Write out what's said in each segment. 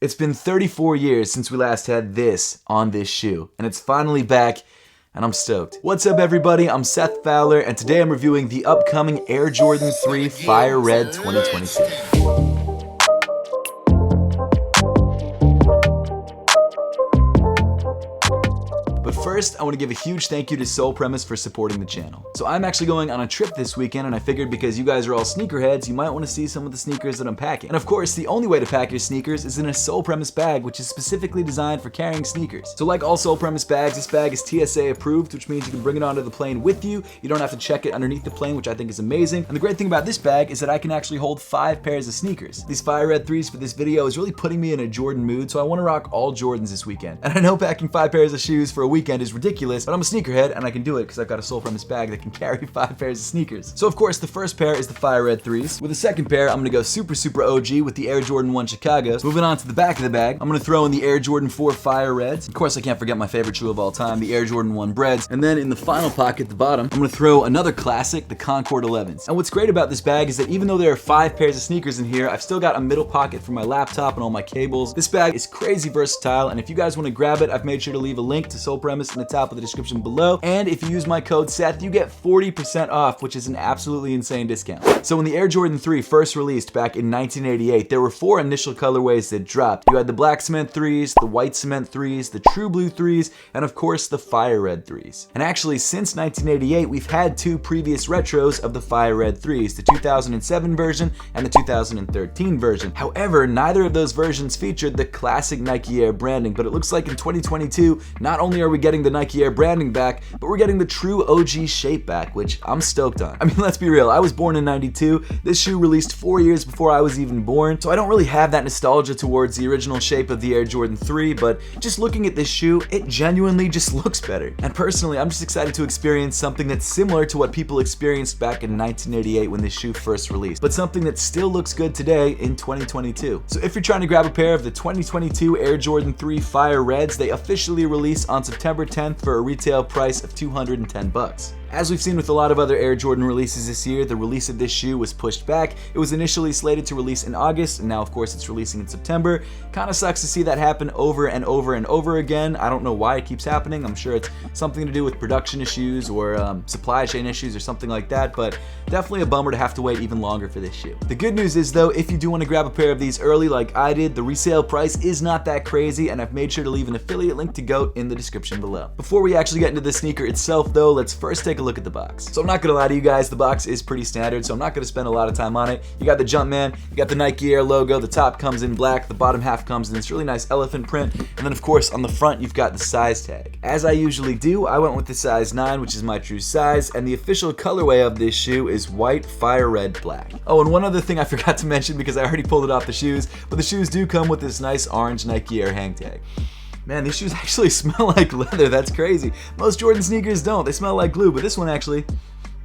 It's been 34 years since we last had this on this shoe, and it's finally back, and I'm stoked. What's up everybody, I'm Seth Fowler, and today I'm reviewing the upcoming Air Jordan 3 Fire Red 2022. But first, I want to give a huge thank you to Soul Premise for supporting the channel. So I'm actually going on a trip this weekend, and I figured because you guys are all sneakerheads, you might want to see some of the sneakers that I'm packing. And of course, the only way to pack your sneakers is in a Soul Premise bag, which is specifically designed for carrying sneakers. So like all Soul Premise bags, this bag is TSA approved, which means you can bring it onto the plane with you. You don't have to check it underneath the plane, which I think is amazing. And the great thing about this bag is that I can actually hold 5 pairs of sneakers. These Fire Red 3s for this video is really putting me in a Jordan mood, so I want to rock all Jordans this weekend. And I know packing 5 pairs of shoes for a weekend is ridiculous, but I'm a sneakerhead and I can do it because I've got a Soul Premise bag that can carry 5 pairs of sneakers. So of course the first pair is the Fire Red 3s. With the second pair, I'm gonna go super OG with the Air Jordan 1 Chicago's. Moving on to the back of the bag, I'm gonna throw in the Air Jordan 4 Fire Reds. Of course I can't forget my favorite shoe of all time, the Air Jordan 1 Breads. And then in the final pocket at the bottom, I'm gonna throw another classic, the Concord 11s. And what's great about this bag is that even though there are 5 pairs of sneakers in here, I've still got a middle pocket for my laptop and all my cables. This bag is crazy versatile, and if you guys wanna grab it, I've made sure to leave a link to Soul Premise in the top of the description below. And if you use my code Seth, you get 40% off, which is an absolutely insane discount. So when the Air Jordan 3 first released back in 1988, there were 4 initial colorways that dropped. You had the black cement 3s, the white cement 3s, the true blue 3s, and of course the Fire Red 3s. And actually since 1988, we've had 2 previous retros of the Fire Red 3s, the 2007 version and the 2013 version. However, neither of those versions featured the classic Nike Air branding, but it looks like in 2022, not only are we getting the Nike Air branding back, but we're getting the true OG shape back, which I'm stoked on. I mean, let's be real, I was born in '92. This shoe released 4 years before I was even born, so I don't really have that nostalgia towards the original shape of the Air Jordan 3, but just looking at this shoe, it genuinely just looks better. And personally, I'm just excited to experience something that's similar to what people experienced back in 1988 when this shoe first released, but something that still looks good today in 2022. So if you're trying to grab a pair of the 2022 Air Jordan 3 Fire Reds, they officially release on September 10th for a retail price of $210. As we've seen with a lot of other Air Jordan releases this year, the release of this shoe was pushed back. It was initially slated to release in August, and now of course it's releasing in September. Kinda sucks to see that happen over and over and over again. I don't know why it keeps happening. I'm sure it's something to do with production issues or supply chain issues or something like that, but definitely a bummer to have to wait even longer for this shoe. The good news is though, if you do want to grab a pair of these early like I did, the resale price is not that crazy, and I've made sure to leave an affiliate link to GOAT in the description below. Before we actually get into the sneaker itself though, let's first take a look at the box. So I'm not gonna lie to you guys, the box is pretty standard, so I'm not gonna spend a lot of time on it. You got the Jumpman, you got the Nike Air logo, the top comes in black, the bottom half comes in this really nice elephant print, and then of course on the front you've got the size tag. As I usually do, I went with the size 9, which is my true size, and the official colorway of this shoe is white fire red black. Oh, and one other thing I forgot to mention because I already pulled it off the shoes, but the shoes do come with this nice orange Nike Air hang tag. Man, these shoes actually smell like leather, that's crazy. Most Jordan sneakers don't, they smell like glue, but this one actually,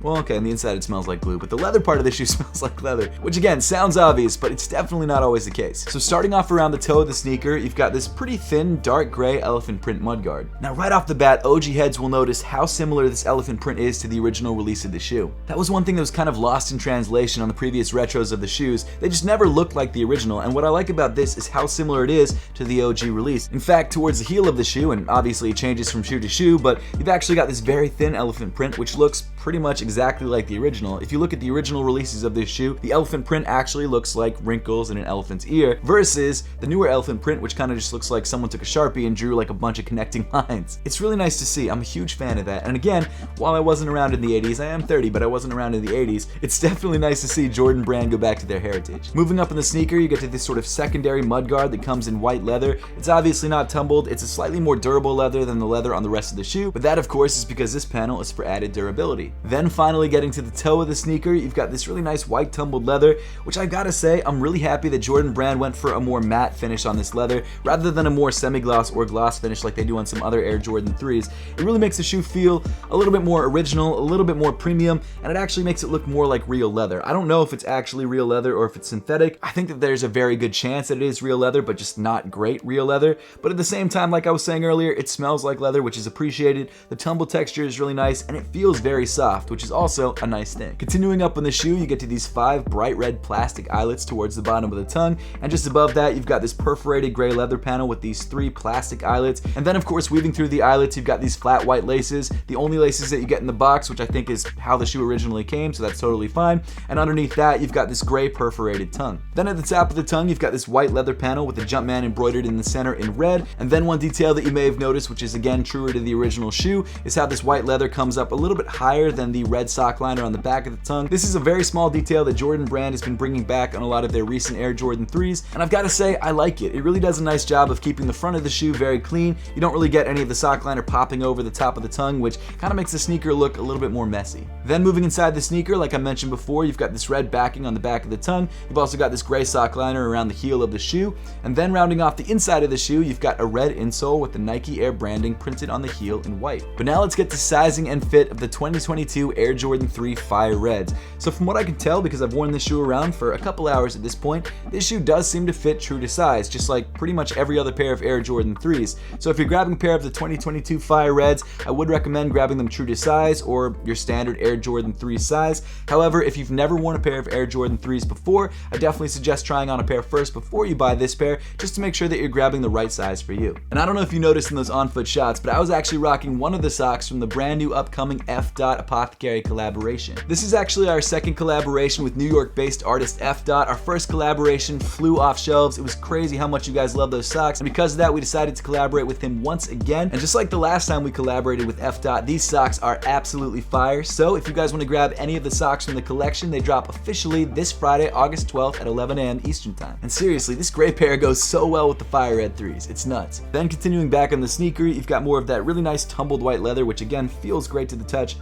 well, okay, on the inside it smells like glue, but the leather part of the shoe smells like leather, which again, sounds obvious, but it's definitely not always the case. So starting off around the toe of the sneaker, you've got this pretty thin, dark gray elephant print mudguard. Now right off the bat, OG heads will notice how similar this elephant print is to the original release of the shoe. That was one thing that was kind of lost in translation on the previous retros of the shoes. They just never looked like the original, and what I like about this is how similar it is to the OG release. In fact, towards the heel of the shoe, and obviously it changes from shoe to shoe, but you've actually got this very thin elephant print, which looks pretty much exactly like the original. If you look at the original releases of this shoe, the elephant print actually looks like wrinkles in an elephant's ear, versus the newer elephant print, which kind of just looks like someone took a Sharpie and drew like a bunch of connecting lines. It's really nice to see. I'm a huge fan of that. And again, while I wasn't around in the 80s, I am 30, but I wasn't around in the 80s, it's definitely nice to see Jordan Brand go back to their heritage. Moving up in the sneaker, you get to this sort of secondary mudguard that comes in white leather. It's obviously not tumbled. It's a slightly more durable leather than the leather on the rest of the shoe, but that of course is because this panel is for added durability. Then finally getting to the toe of the sneaker, you've got this really nice white tumbled leather, which I gotta say, I'm really happy that Jordan Brand went for a more matte finish on this leather, rather than a more semi-gloss or gloss finish like they do on some other Air Jordan 3s. It really makes the shoe feel a little bit more original, a little bit more premium, and it actually makes it look more like real leather. I don't know if it's actually real leather or if it's synthetic. I think that there's a very good chance that it is real leather, but just not great real leather. But at the same time, like I was saying earlier, it smells like leather, which is appreciated. The tumble texture is really nice, and it feels very soft, which is also a nice thing. Continuing up on the shoe, you get to these 5 bright red plastic eyelets towards the bottom of the tongue, and just above that you've got this perforated gray leather panel with these 3 plastic eyelets, and then of course weaving through the eyelets you've got these flat white laces, the only laces that you get in the box, which I think is how the shoe originally came, so that's totally fine, and underneath that you've got this gray perforated tongue. Then at the top of the tongue you've got this white leather panel with the Jumpman embroidered in the center in red, and then one detail that you may have noticed, which is again truer to the original shoe, is how this white leather comes up a little bit higher than the red sock liner on the back of the tongue. This is a very small detail that Jordan Brand has been bringing back on a lot of their recent Air Jordan 3s, and I've got to say I like it. It really does a nice job of keeping the front of the shoe very clean. You don't really get any of the sock liner popping over the top of the tongue, which kind of makes the sneaker look a little bit more messy. Then moving inside the sneaker, like I mentioned before, you've got this red backing on the back of the tongue. You've also got this gray sock liner around the heel of the shoe, and then rounding off the inside of the shoe, you've got a red insole with the Nike Air branding printed on the heel in white. But now let's get to sizing and fit of the 2022 Air Jordan 3 Fire Reds. So from what I can tell, because I've worn this shoe around for a couple hours at this point, this shoe does seem to fit true to size, just like pretty much every other pair of Air Jordan 3s. So if you're grabbing a pair of the 2022 Fire Reds, I would recommend grabbing them true to size or your standard Air Jordan 3 size. However, if you've never worn a pair of Air Jordan 3s before, I definitely suggest trying on a pair first before you buy this pair, just to make sure that you're grabbing the right size for you. And I don't know if you noticed in those on-foot shots, but I was actually rocking one of the socks from the brand new upcoming F. Apothecary collaboration. This is actually our second collaboration with New York-based artist F. Our first collaboration flew off shelves. It was crazy how much you guys love those socks, and because of that we decided to collaborate with him once again. And just like the last time we collaborated with F. These socks are absolutely fire. So if you guys want to grab any of the socks from the collection, they drop officially this Friday, August 12th at 11 a.m. Eastern Time. And seriously, this gray pair goes so well with the Fire Red 3s. It's nuts. Then continuing back on the sneaker, you've got more of that really nice tumbled white leather, which again feels great to the touch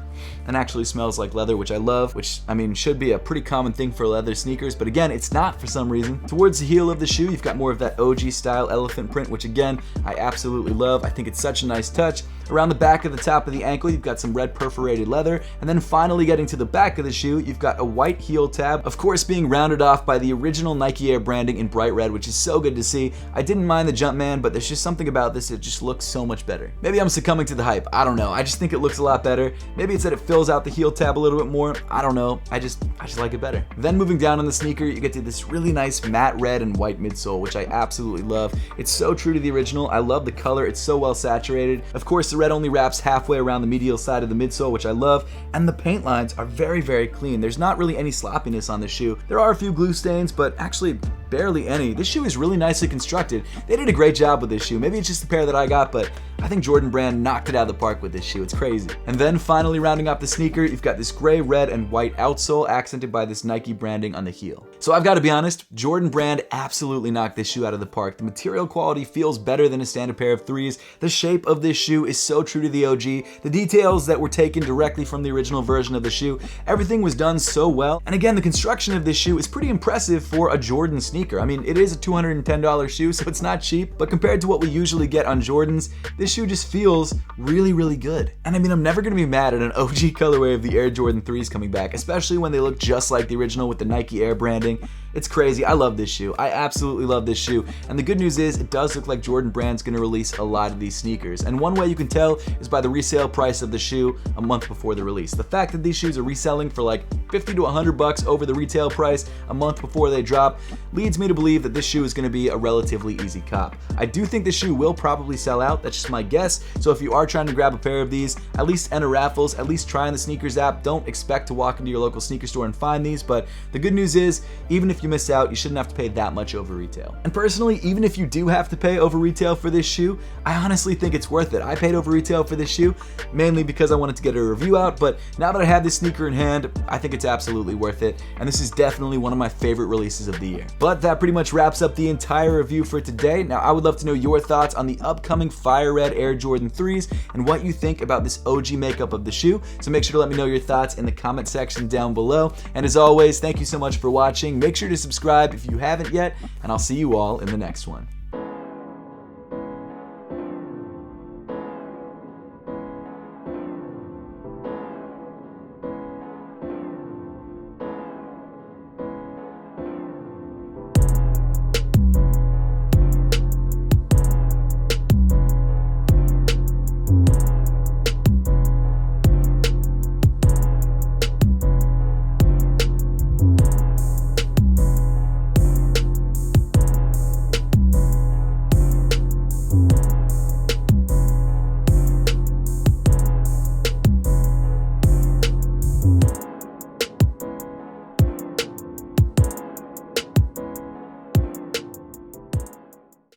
and actually smells like leather, which I love, which I mean should be a pretty common thing for leather sneakers, but again it's not for some reason. Towards the heel of the shoe you've got more of that OG style elephant print, which again I absolutely love. I think it's such a nice touch. Around the back of the top of the ankle you've got some red perforated leather, and then finally getting to the back of the shoe you've got a white heel tab, of course being rounded off by the original Nike Air branding in bright red, which is so good to see. I didn't mind the Jumpman, but there's just something about this that just looks so much better. Maybe I'm succumbing to the hype, I don't know. I just think it looks a lot better. Maybe it's that it fills out the heel tab a little bit more, I don't know. I just like it better. Then moving down on the sneaker you get to this really nice matte red and white midsole, which I absolutely love. It's so true to the original. I love the color, it's so well saturated. Of course the red only wraps halfway around the medial side of the midsole, which I love, and the paint lines are very, very clean. There's not really any sloppiness on the shoe. There are a few glue stains, but actually barely any. This shoe is really nicely constructed. They did a great job with this shoe. Maybe it's just the pair that I got, but I think Jordan Brand knocked it out of the park with this shoe. It's crazy. And then finally rounding off the sneaker, you've got this gray, red, and white outsole accented by this Nike branding on the heel. So I've got to be honest, Jordan Brand absolutely knocked this shoe out of the park. The material quality feels better than a standard pair of 3s. The shape of this shoe is so true to the OG. The details that were taken directly from the original version of the shoe, everything was done so well. And again, the construction of this shoe is pretty impressive for a Jordan sneaker. I mean, it is a $210 shoe, so it's not cheap, but compared to what we usually get on Jordans, this shoe just feels really, really good. And I mean, I'm never gonna be mad at an OG colorway of the Air Jordan 3s coming back, especially when they look just like the original with the Nike Air branding. It's crazy. I love this shoe. I absolutely love this shoe. And the good news is it does look like Jordan Brand's going to release a lot of these sneakers. And one way you can tell is by the resale price of the shoe a month before the release. The fact that these shoes are reselling for like $50 to $100 over the retail price a month before they drop leads me to believe that this shoe is going to be a relatively easy cop. I do think this shoe will probably sell out. That's just my guess. So if you are trying to grab a pair of these, at least enter raffles, at least try on the sneakers app. Don't expect to walk into your local sneaker store and find these, but the good news is even if you miss out, you shouldn't have to pay that much over retail. And personally, even if you do have to pay over retail for this shoe, I honestly think it's worth it. I paid over retail for this shoe mainly because I wanted to get a review out, but now that I have this sneaker in hand, I think it's absolutely worth it, and this is definitely one of my favorite releases of the year. But that pretty much wraps up the entire review for today. Now I would love to know your thoughts on the upcoming Fire Red Air Jordan 3s and what you think about this OG makeup of the shoe, so make sure to let me know your thoughts in the comment section down below. And as always, thank you so much for watching. Make sure to subscribe if you haven't yet, and I'll see you all in the next one.